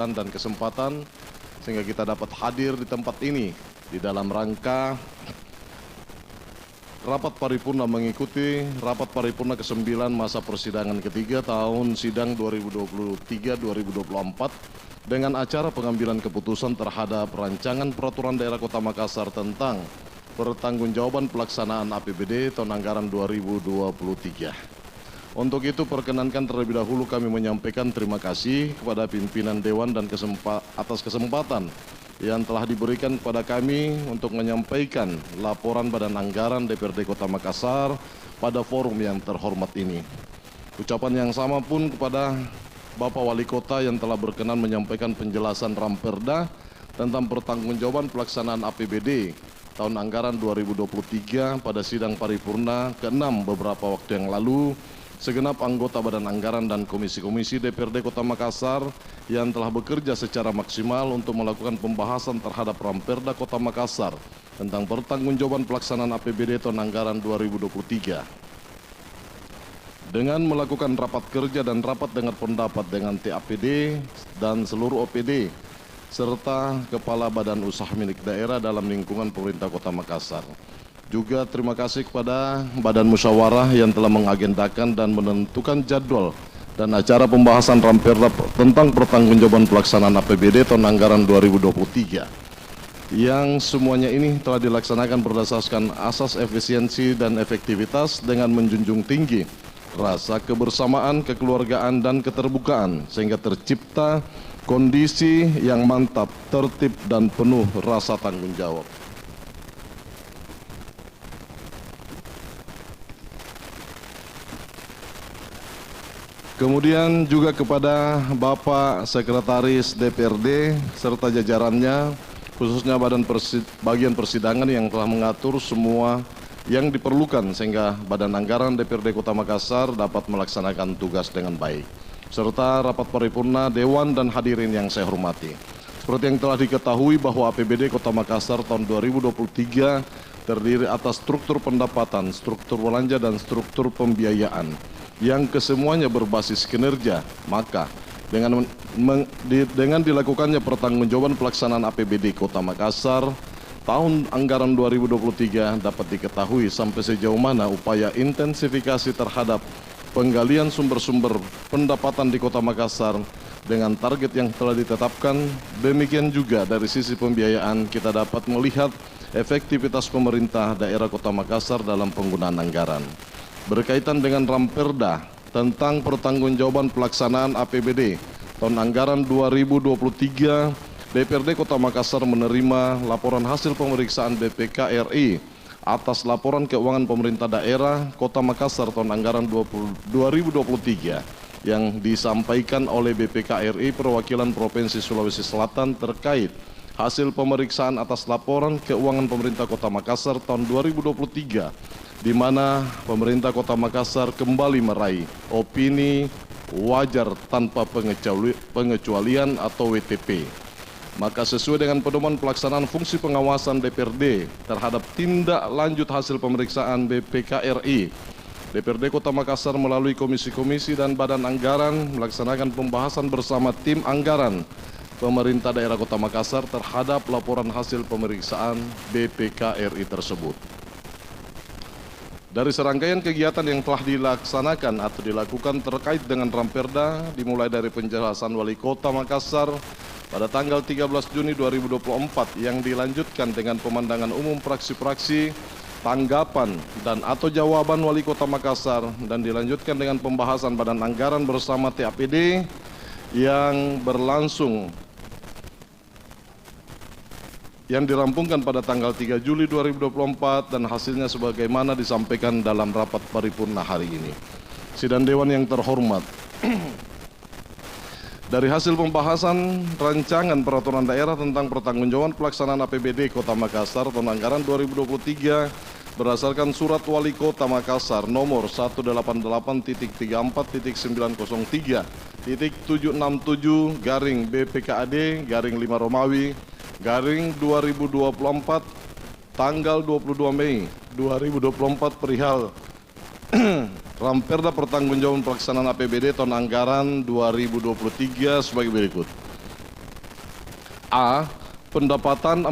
dan kesempatan sehingga kita dapat hadir di tempat ini di dalam rangka rapat paripurna mengikuti rapat paripurna ke-9 masa persidangan ketiga tahun sidang 2023-2024 dengan acara pengambilan keputusan terhadap rancangan peraturan daerah Kota Makassar tentang pertanggungjawaban pelaksanaan APBD tahun anggaran 2023. Untuk itu perkenankan terlebih dahulu kami menyampaikan terima kasih kepada pimpinan Dewan dan atas kesempatan yang telah diberikan kepada kami untuk menyampaikan laporan Badan Anggaran DPRD Kota Makassar pada forum yang terhormat ini. Ucapan yang sama pun kepada Bapak Wali Kota yang telah berkenan menyampaikan penjelasan Ramperda tentang pertanggungjawaban pelaksanaan APBD tahun anggaran 2023 pada sidang paripurna ke-6 beberapa waktu yang lalu. Segenap anggota Badan Anggaran dan komisi-komisi DPRD Kota Makassar yang telah bekerja secara maksimal untuk melakukan pembahasan terhadap Ramperda Kota Makassar tentang pertanggungjawaban pelaksanaan APBD tahun anggaran 2023. Dengan melakukan rapat kerja dan rapat dengar pendapat dengan TAPD dan seluruh OPD serta Kepala Badan Usaha Milik Daerah dalam lingkungan pemerintah Kota Makassar. Juga terima kasih kepada Badan Musyawarah yang telah mengagendakan dan menentukan jadwal dan acara pembahasan Ramperda tentang pertanggungjawaban pelaksanaan APBD tahun anggaran 2023. Yang semuanya ini telah dilaksanakan berdasarkan asas efisiensi dan efektivitas dengan menjunjung tinggi rasa kebersamaan, kekeluargaan, dan keterbukaan sehingga tercipta kondisi yang mantap, tertib, dan penuh rasa tanggung jawab. Kemudian juga kepada Bapak Sekretaris DPRD serta jajarannya, khususnya bagian persidangan yang telah mengatur semua yang diperlukan sehingga Badan Anggaran DPRD Kota Makassar dapat melaksanakan tugas dengan baik. Serta rapat paripurna Dewan dan hadirin yang saya hormati. Seperti yang telah diketahui bahwa APBD Kota Makassar tahun 2023 terdiri atas struktur pendapatan, struktur belanja, dan struktur pembiayaan yang kesemuanya berbasis kinerja. Maka dengan dilakukannya pertanggungjawaban pelaksanaan APBD Kota Makassar tahun anggaran 2023 dapat diketahui sampai sejauh mana upaya intensifikasi terhadap penggalian sumber-sumber pendapatan di Kota Makassar dengan target yang telah ditetapkan. Demikian juga dari sisi pembiayaan kita dapat melihat efektivitas pemerintah daerah Kota Makassar dalam penggunaan anggaran. Berkaitan dengan Ramperda tentang pertanggungjawaban pelaksanaan APBD tahun anggaran 2023, DPRD Kota Makassar menerima laporan hasil pemeriksaan BPK RI atas laporan keuangan pemerintah daerah Kota Makassar tahun anggaran 2023 yang disampaikan oleh BPK RI perwakilan Provinsi Sulawesi Selatan terkait hasil pemeriksaan atas laporan keuangan pemerintah Kota Makassar tahun 2023 di mana pemerintah Kota Makassar kembali meraih opini wajar tanpa pengecualian atau WTP. Maka sesuai dengan pedoman pelaksanaan fungsi pengawasan DPRD terhadap tindak lanjut hasil pemeriksaan BPK RI, DPRD Kota Makassar melalui komisi-komisi dan Badan Anggaran melaksanakan pembahasan bersama tim anggaran pemerintah daerah Kota Makassar terhadap laporan hasil pemeriksaan BPK RI tersebut. Dari serangkaian kegiatan yang telah dilaksanakan atau dilakukan terkait dengan Ramperda, dimulai dari penjelasan Wali Kota Makassar pada tanggal 13 Juni 2024 yang dilanjutkan dengan pemandangan umum praksi-praksi, tanggapan dan atau jawaban Wali Kota Makassar, dan dilanjutkan dengan pembahasan Badan Anggaran bersama TAPD yang berlangsung yang dirampungkan pada tanggal 3 Juli 2024 dan hasilnya sebagaimana disampaikan dalam rapat paripurna hari ini. Sidang Dewan yang terhormat, dari hasil pembahasan rancangan peraturan daerah tentang pertanggungjawaban pelaksanaan APBD Kota Makassar tahun anggaran 2023 berdasarkan surat Wali Kota Makassar nomor 188.337.767/BPKAD/5 Romawi /2024 tanggal 22 Mei 2024 perihal Ramperda pertanggungjawaban pelaksanaan APBD tahun anggaran 2023 sebagai berikut. A. Pendapatan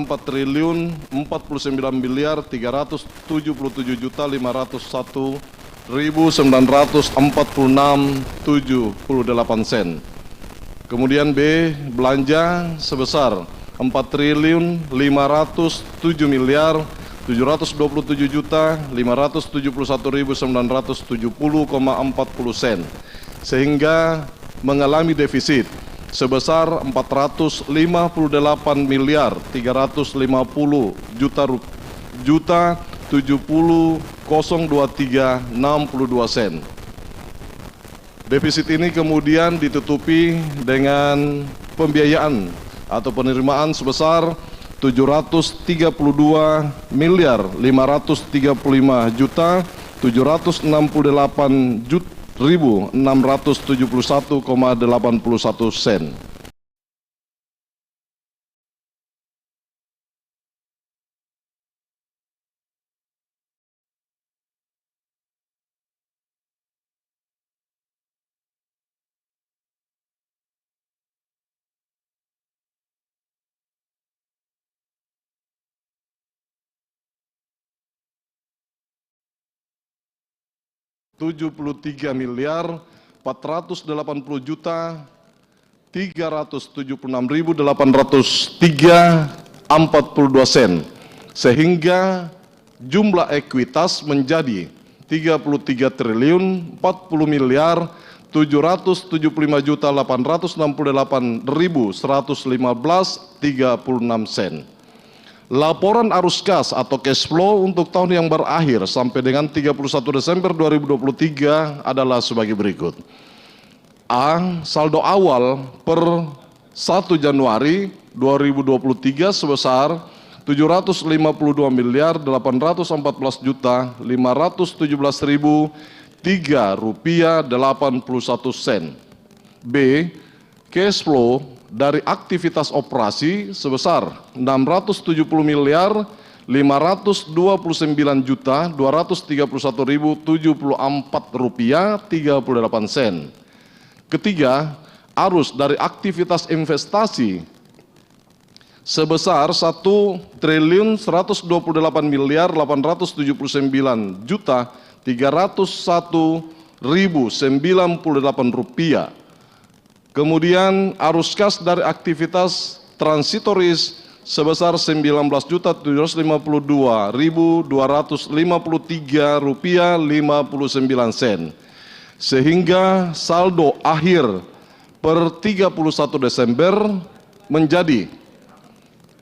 4.949.301.946,78 sen. Kemudian B. Belanja sebesar 4.527.571.970,40 sen, sehingga mengalami defisit sebesar 458.070.023.62 sen. Defisit ini kemudian ditutupi dengan pembiayaan atau penerimaan sebesar 735.738.671,81 sen. $73.486.376.803,42 sen, sehingga jumlah ekuitas menjadi 33.475.758.115,36 sen. Laporan arus kas atau cash flow untuk tahun yang berakhir sampai dengan 31 Desember 2023 adalah sebagai berikut. A. Saldo awal per 1 Januari 2023 sebesar 750.817.517.381 sen. B. Cash flow dari aktivitas operasi sebesar 679.529.231.074 sen. Ketiga, arus dari aktivitas investasi sebesar 1.189.801.098 rupiah. Kemudian arus kas dari aktivitas transitoris sebesar 19.752.253 rupiah 59 sen, sehingga saldo akhir per 31 Desember menjadi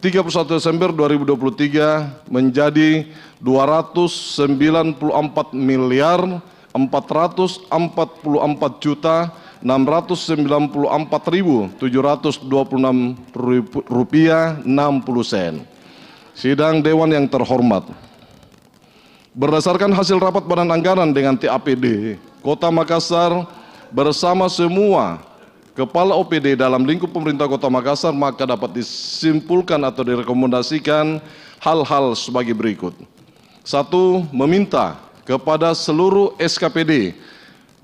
31 Desember 2023 menjadi 294.444.694.726 rupiah 60 sen. Sidang Dewan yang terhormat, berdasarkan hasil rapat Badan Anggaran dengan TAPD Kota Makassar bersama semua Kepala OPD dalam lingkup pemerintah Kota Makassar, maka dapat disimpulkan atau direkomendasikan hal-hal sebagai berikut. 1. Meminta kepada seluruh SKPD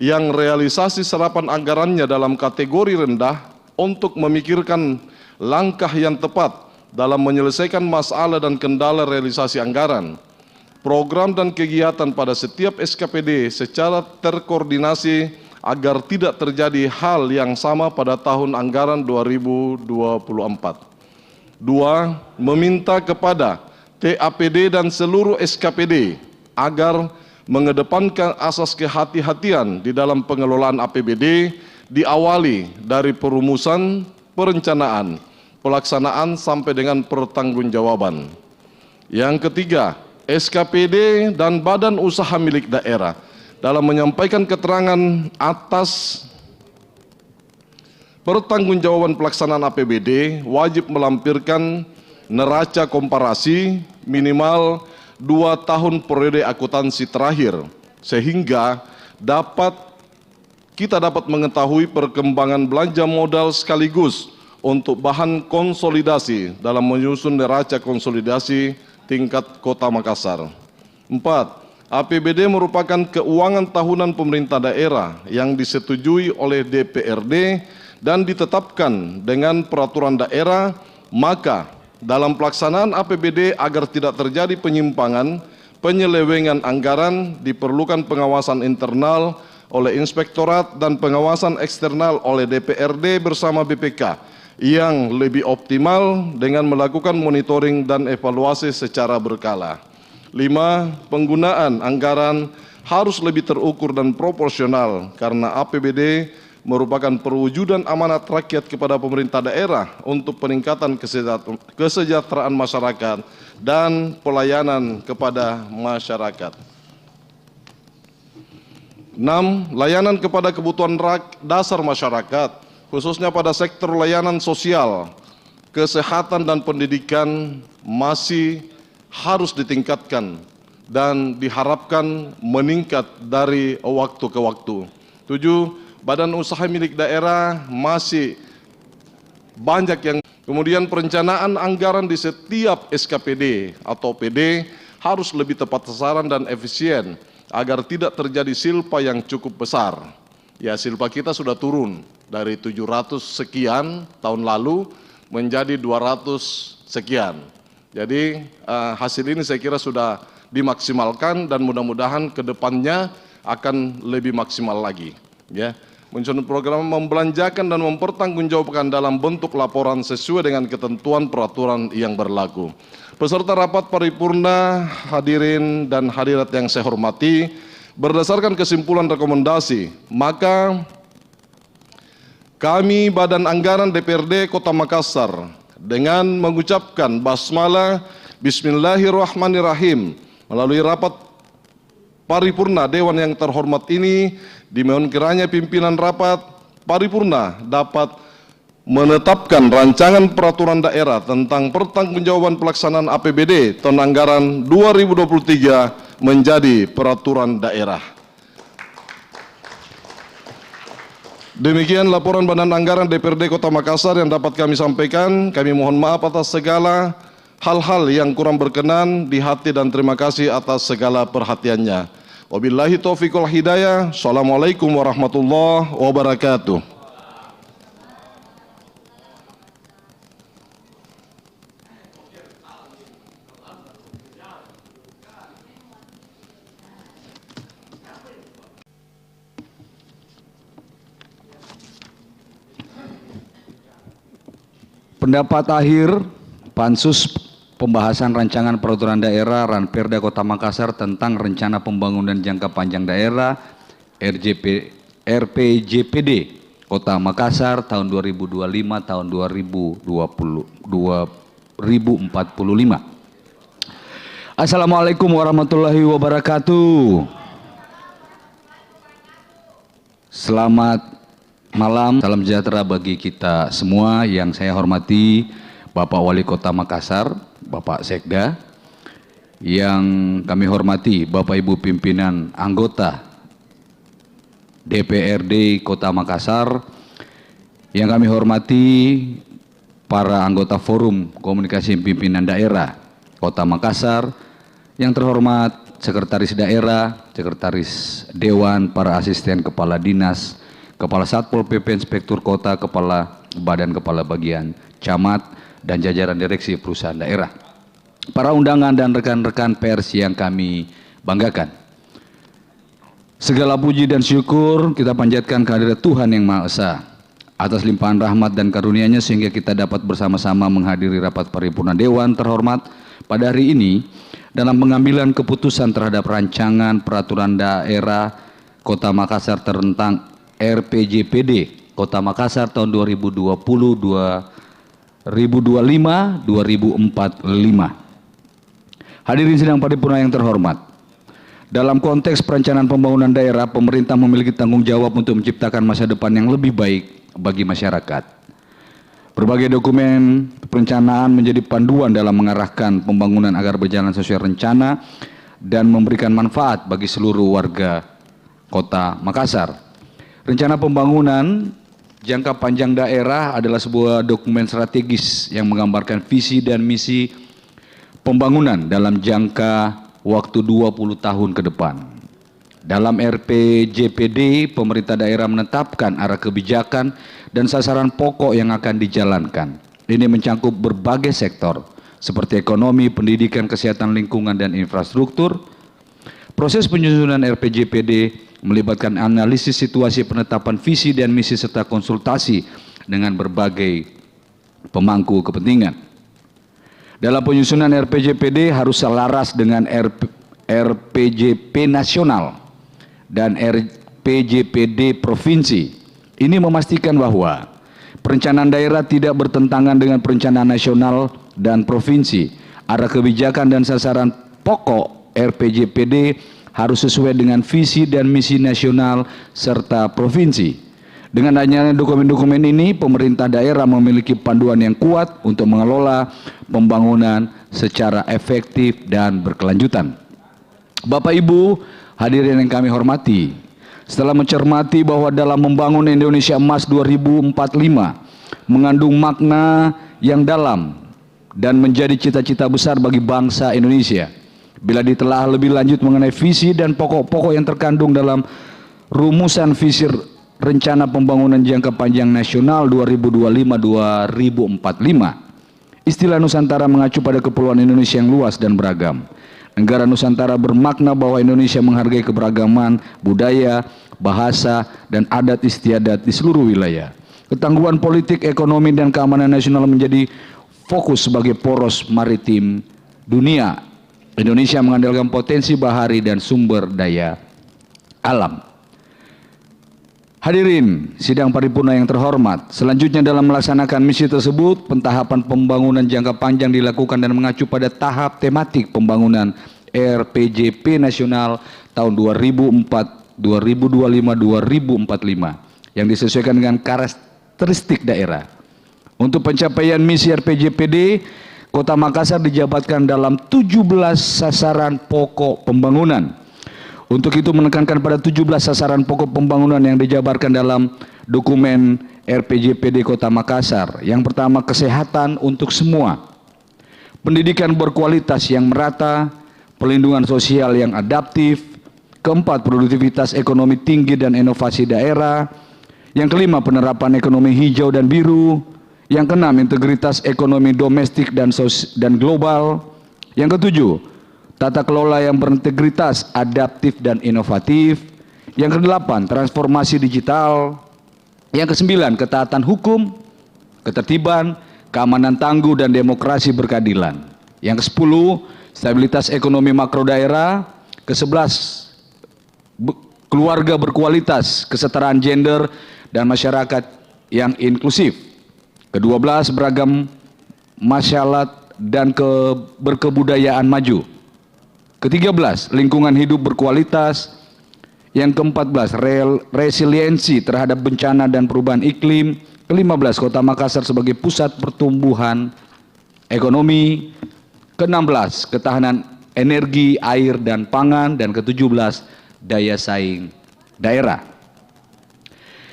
yang realisasi serapan anggarannya dalam kategori rendah untuk memikirkan langkah yang tepat dalam menyelesaikan masalah dan kendala realisasi anggaran, program dan kegiatan pada setiap SKPD secara terkoordinasi agar tidak terjadi hal yang sama pada tahun anggaran 2024. 2. Meminta kepada TAPD dan seluruh SKPD agar mengedepankan asas kehati-hatian di dalam pengelolaan APBD, diawali dari perumusan, perencanaan, pelaksanaan sampai dengan pertanggungjawaban. Yang ketiga, SKPD dan badan usaha milik daerah dalam menyampaikan keterangan atas pertanggungjawaban pelaksanaan APBD wajib melampirkan neraca komparasi minimal 2 tahun periode akuntansi terakhir, sehingga kita dapat mengetahui perkembangan belanja modal sekaligus untuk bahan konsolidasi dalam menyusun neraca konsolidasi tingkat Kota Makassar. 4. APBD merupakan keuangan tahunan pemerintah daerah yang disetujui oleh DPRD dan ditetapkan dengan peraturan daerah Maka, dalam pelaksanaan APBD agar tidak terjadi penyimpangan, penyelewengan anggaran, diperlukan pengawasan internal oleh Inspektorat dan pengawasan eksternal oleh DPRD bersama BPK yang lebih optimal dengan melakukan monitoring dan evaluasi secara berkala. 5. Penggunaan anggaran harus lebih terukur dan proporsional karena APBD merupakan perwujudan amanat rakyat kepada pemerintah daerah untuk peningkatan kesejahteraan masyarakat dan pelayanan kepada masyarakat. 6. Layanan kepada kebutuhan dasar masyarakat, khususnya pada sektor layanan sosial, kesehatan dan pendidikan masih harus ditingkatkan dan diharapkan meningkat dari waktu ke waktu. 7. Badan usaha milik daerah masih banyak yang kemudian perencanaan anggaran di setiap SKPD atau PD harus lebih tepat sasaran dan efisien agar tidak terjadi silpa yang cukup besar. Ya, silpa kita sudah turun dari 700 sekian tahun lalu menjadi 200 sekian. Jadi hasil ini saya kira sudah dimaksimalkan dan mudah-mudahan ke depannya akan lebih maksimal lagi. Ya, menyusun program membelanjakan dan mempertanggungjawabkan dalam bentuk laporan sesuai dengan ketentuan peraturan yang berlaku. Peserta rapat paripurna, hadirin dan hadirat yang saya hormati, berdasarkan kesimpulan rekomendasi, maka kami Badan Anggaran DPRD Kota Makassar dengan mengucapkan basmalah Bismillahirrahmanirrahim melalui rapat paripurna Dewan yang terhormat ini, dimohon kiranya pimpinan rapat paripurna dapat menetapkan rancangan peraturan daerah tentang pertanggungjawaban pelaksanaan APBD tahun anggaran 2023 menjadi peraturan daerah. Demikian laporan Badan Anggaran DPRD Kota Makassar yang dapat kami sampaikan. Kami mohon maaf atas segala hal-hal yang kurang berkenan di hati dan terima kasih atas segala perhatiannya. Wabillahi taufiq wal hidayah. Assalamualaikum warahmatullahi wabarakatuh. Pendapat akhir Pansus Pembahasan Rancangan Peraturan Daerah Ranperda Kota Makassar tentang Rencana Pembangunan Jangka Panjang Daerah RPJPD Kota Makassar tahun 2025 tahun 2045. Assalamualaikum warahmatullahi wabarakatuh. Selamat malam, salam sejahtera bagi kita semua. Yang saya hormati Bapak Wali Kota Makassar, Bapak Sekda. Yang kami hormati Bapak Ibu pimpinan anggota DPRD Kota Makassar. Yang kami hormati para anggota Forum Komunikasi Pimpinan Daerah Kota Makassar. Yang terhormat Sekretaris Daerah, Sekretaris Dewan, para asisten kepala dinas, Kepala Satpol PP, Inspektur Kota, Kepala Badan Kepala Bagian, Camat, dan jajaran direksi perusahaan daerah. Para undangan dan rekan-rekan pers yang kami banggakan. Segala puji dan syukur kita panjatkan kehadirat Tuhan Yang Maha Esa atas limpahan rahmat dan karunia-Nya sehingga kita dapat bersama-sama menghadiri rapat paripurna Dewan terhormat pada hari ini dalam pengambilan keputusan terhadap rancangan peraturan daerah Kota Makassar tentang RPJPD Kota Makassar tahun 2020-2025-2045. Hadirin sidang paripurna yang terhormat, dalam konteks perencanaan pembangunan daerah, pemerintah memiliki tanggung jawab untuk menciptakan masa depan yang lebih baik bagi masyarakat. Berbagai dokumen perencanaan menjadi panduan dalam mengarahkan pembangunan agar berjalan sesuai rencana dan memberikan manfaat bagi seluruh warga Kota Makassar. Rencana pembangunan jangka panjang daerah adalah sebuah dokumen strategis yang menggambarkan visi dan misi pembangunan dalam jangka waktu 20 tahun ke depan. Dalam RPJPD, pemerintah daerah menetapkan arah kebijakan dan sasaran pokok yang akan dijalankan. Ini mencangkup berbagai sektor seperti ekonomi, pendidikan, kesehatan, lingkungan, dan infrastruktur. Proses penyusunan RPJPD melibatkan analisis situasi, penetapan visi dan misi, serta konsultasi dengan berbagai pemangku kepentingan. Dalam penyusunan RPJPD harus selaras dengan RPJP nasional dan RPJPD provinsi. Ini memastikan bahwa perencanaan daerah tidak bertentangan dengan perencanaan nasional dan provinsi. Arah kebijakan dan sasaran pokok RPJPD harus sesuai dengan visi dan misi nasional serta provinsi. Dengan adanya dokumen-dokumen ini, pemerintah daerah memiliki panduan yang kuat untuk mengelola pembangunan secara efektif dan berkelanjutan. Bapak Ibu hadirin yang kami hormati, setelah mencermati bahwa dalam membangun Indonesia Emas 2045 mengandung makna yang dalam dan menjadi cita-cita besar bagi bangsa Indonesia, bila ditelaah lebih lanjut mengenai visi dan pokok-pokok yang terkandung dalam rumusan visi Rencana Pembangunan Jangka Panjang Nasional 2025-2045, istilah Nusantara mengacu pada kepulauan Indonesia yang luas dan beragam. Negara Nusantara bermakna bahwa Indonesia menghargai keberagaman budaya, bahasa, dan adat istiadat di seluruh wilayah. Ketangguhan politik, ekonomi, dan keamanan nasional menjadi fokus sebagai poros maritim dunia. Indonesia mengandalkan potensi bahari dan sumber daya alam. Hadirin sidang paripurna yang terhormat, selanjutnya dalam melaksanakan misi tersebut, pentahapan pembangunan jangka panjang dilakukan dan mengacu pada tahap tematik pembangunan RPJP nasional tahun 2025-2045 yang disesuaikan dengan karakteristik daerah. Untuk pencapaian misi RPJPD, Kota Makassar dijabatkan dalam 17 sasaran pokok pembangunan. Untuk itu menekankan pada 17 sasaran pokok pembangunan yang dijabarkan dalam dokumen RPJPD Kota Makassar. Yang pertama, kesehatan untuk semua, pendidikan berkualitas yang merata, perlindungan sosial yang adaptif, keempat, produktivitas ekonomi tinggi dan inovasi daerah, yang kelima, penerapan ekonomi hijau dan biru, yang keenam, integritas ekonomi domestik dan global, yang ketujuh, tata kelola yang berintegritas, adaptif, dan inovatif. Yang kedelapan, transformasi digital. Yang kesembilan, ketaatan hukum, ketertiban, keamanan tangguh, dan demokrasi berkeadilan. Yang kesepuluh, stabilitas ekonomi makro daerah. Kesebelas, keluarga berkualitas, kesetaraan gender, dan masyarakat yang inklusif. Kedua belas, beragam masyarakat dan berkebudayaan maju. Ke-13, lingkungan hidup berkualitas. Yang ke-14, resiliensi terhadap bencana dan perubahan iklim. Ke-15, Kota Makassar sebagai pusat pertumbuhan ekonomi. Ke-16, ketahanan energi, air, dan pangan. Dan ke-17, daya saing daerah.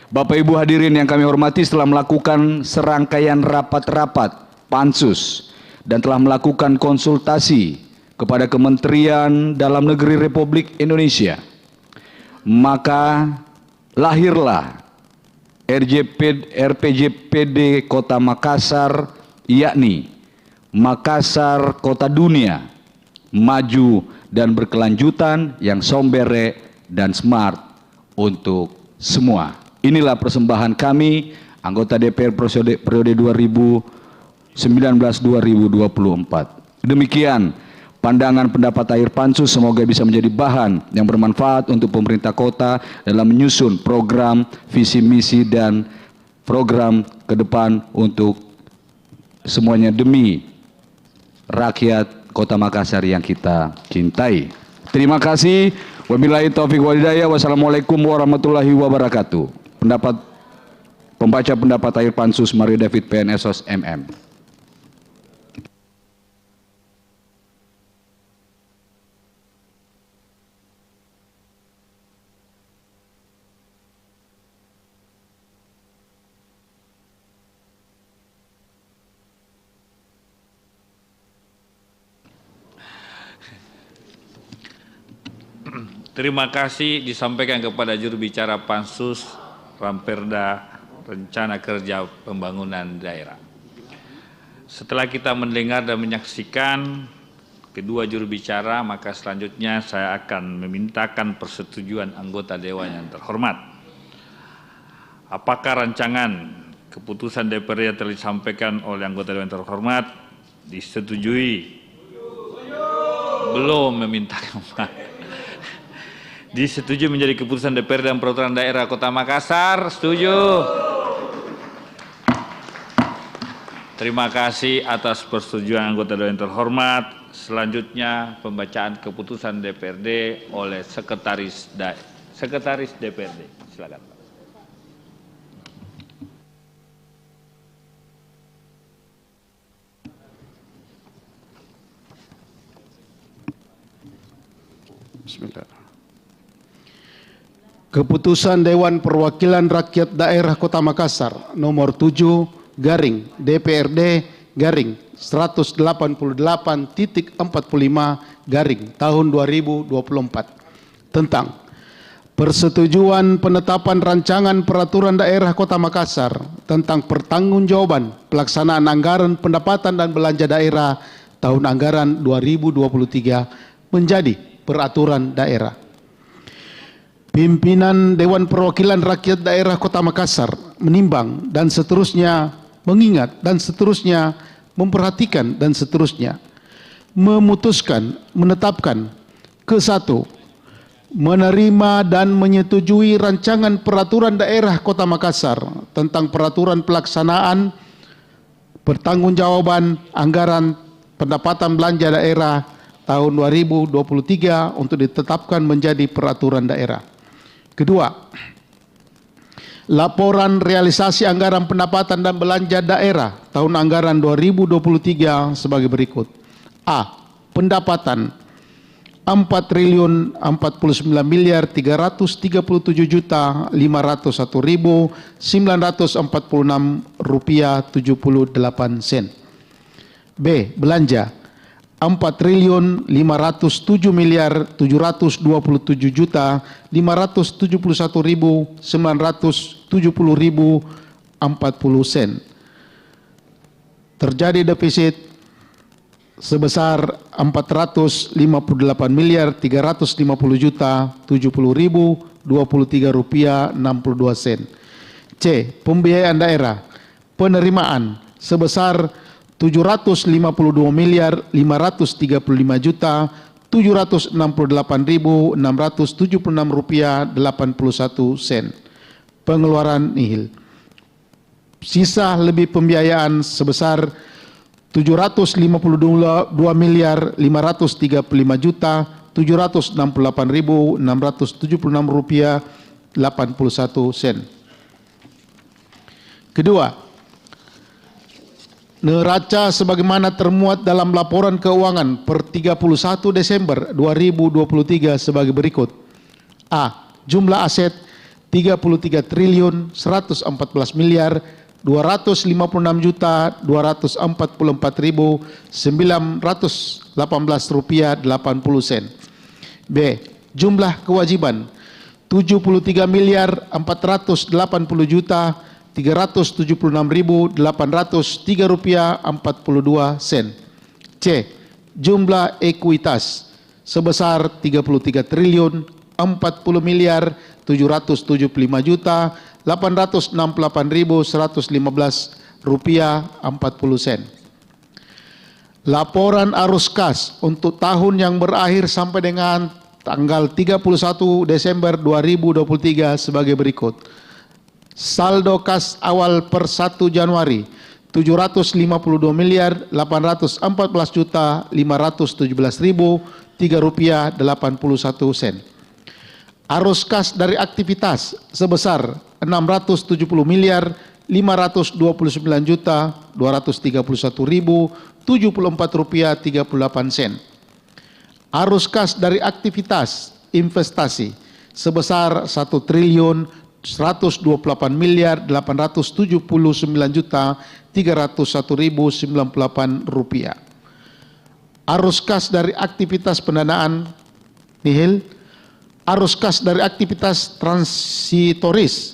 Bapak Ibu hadirin yang kami hormati, setelah melakukan serangkaian rapat-rapat pansus dan telah melakukan konsultasi kepada Kementerian Dalam Negeri Republik Indonesia, maka lahirlah RPJPD Kota Makassar, yakni Makassar Kota Dunia, Maju dan Berkelanjutan yang sombere dan smart untuk semua. Inilah persembahan kami, anggota DPR periode 2019-2024. Demikian pandangan pendapat akhir pansus, semoga bisa menjadi bahan yang bermanfaat untuk pemerintah kota dalam menyusun program, visi misi, dan program ke depan untuk semuanya demi rakyat Kota Makassar yang kita cintai. Terima kasih. Wabillahi taufiq wal hidayah. Wassalamualaikum warahmatullahi wabarakatuh. Pembaca pendapat akhir pansus Mario David PNSOS MM. Terima kasih disampaikan kepada juru bicara Pansus Ramperda Rencana Kerja Pembangunan Daerah. Setelah kita mendengar dan menyaksikan kedua juru bicara, maka selanjutnya saya akan memintakan persetujuan anggota Dewan yang terhormat. Apakah rancangan keputusan DPRD yang telah disampaikan oleh anggota Dewan yang terhormat disetujui? Belum memintakan. Disetujui menjadi keputusan DPRD dan Peraturan Daerah Kota Makassar. Setuju? Terima kasih atas persetujuan anggota Dewan yang terhormat. Selanjutnya pembacaan keputusan DPRD oleh Sekretaris DPRD. Silakan. Bismillah. Keputusan Dewan Perwakilan Rakyat Daerah Kota Makassar nomor 7 garing DPRD garing 188.45 garing tahun 2024 tentang persetujuan penetapan rancangan peraturan daerah Kota Makassar tentang pertanggungjawaban pelaksanaan anggaran pendapatan dan belanja daerah tahun anggaran 2023 menjadi peraturan daerah. Pimpinan Dewan Perwakilan Rakyat Daerah Kota Makassar menimbang dan seterusnya mengingat dan seterusnya memperhatikan dan seterusnya memutuskan menetapkan ke-1 menerima dan menyetujui rancangan peraturan daerah Kota Makassar tentang peraturan pelaksanaan pertanggungjawaban anggaran pendapatan belanja daerah tahun 2023 untuk ditetapkan menjadi peraturan daerah. Kedua, laporan realisasi anggaran pendapatan dan belanja daerah tahun anggaran 2023 sebagai berikut. A. Pendapatan 4.049.337.501.946 rupiah 78 sen. B. Belanja 4.537.571.970.40 sen. Terjadi defisit sebesar 448.350.070.23 rupiah 62 sen. C. Pembiayaan daerah penerimaan sebesar 755.535.768.676 rupiah 81 sen. Pengeluaran nihil. Sisa lebih pembiayaan sebesar 755.535.768.676 rupiah 81 sen. Kedua, neraca sebagaimana termuat dalam laporan keuangan per 31 Desember 2023 sebagai berikut. A. Jumlah aset 33.146.244.918 rupiah 80 sen. B. Jumlah kewajiban 73.480.376.803 rupiah 42 sen. C. Jumlah ekuitas sebesar 33.475.768.115 rupiah 40 sen. Laporan arus kas untuk tahun yang berakhir sampai dengan tanggal 31 Desember 2023 sebagai berikut. Saldo kas awal per 1 Januari 752.814.517.003 rupiah 81 sen. Arus kas dari aktivitas sebesar 670.529.231.074 rupiah 38 sen. Arus kas dari aktivitas investasi sebesar 1.128.879.301.098 rupiah. Arus kas dari aktivitas pendanaan nihil. Arus kas dari aktivitas transitoris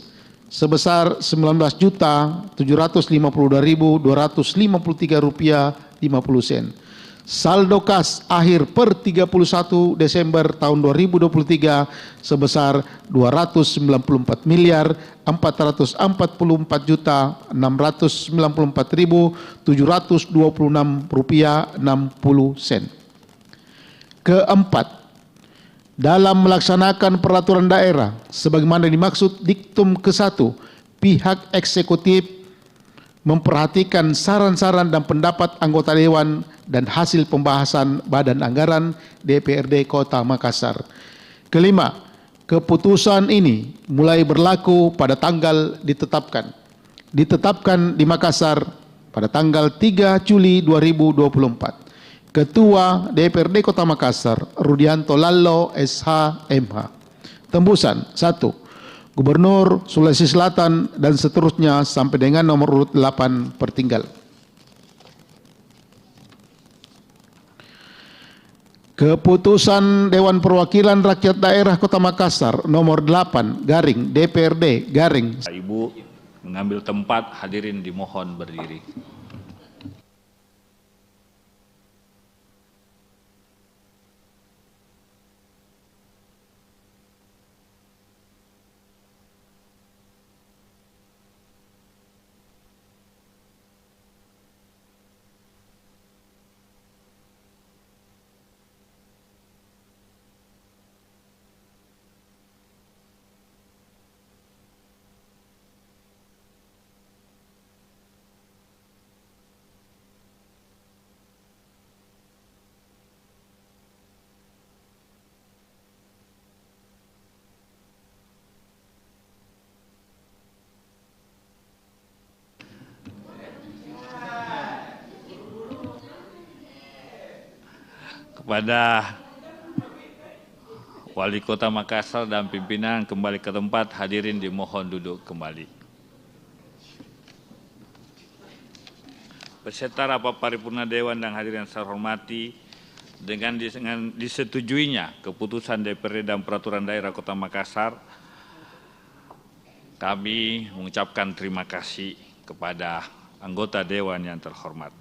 sebesar Rp19.752.253,50. Saldo kas akhir per 31 Desember tahun 2023 sebesar Rp294.494.726,60. Keempat, dalam melaksanakan peraturan daerah sebagaimana dimaksud diktum ke-1, pihak eksekutif memperhatikan saran-saran dan pendapat anggota dewan dan hasil pembahasan Badan Anggaran DPRD Kota Makassar. Kelima, keputusan ini mulai berlaku pada tanggal ditetapkan di Makassar pada tanggal 3 Juli 2024. Ketua DPRD Kota Makassar, Rudianto Lallo SH MH. Tembusan 1. Gubernur Sulawesi Selatan dan seterusnya sampai dengan nomor urut 8 pertinggal. Keputusan Dewan Perwakilan Rakyat Daerah Kota Makassar nomor 8 garing DPRD garing. Ibu mengambil tempat, hadirin dimohon berdiri. Kepada Wali Kota Makassar dan pimpinan kembali ke tempat, hadirin dimohon duduk kembali. Beserta rapat paripurna Dewan dan hadirin yang saya hormati, dengan disetujuinya keputusan DPRD dan Peraturan Daerah Kota Makassar, kami mengucapkan terima kasih kepada anggota Dewan yang terhormat.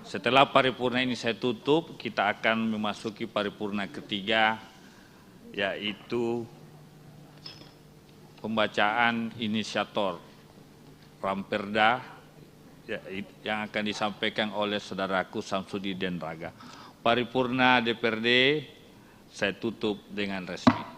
Setelah paripurna ini saya tutup, kita akan memasuki paripurna ketiga, yaitu pembacaan inisiator Ramperda yang akan disampaikan oleh saudaraku Samsudin Raga. Paripurna DPRD saya tutup dengan resmi.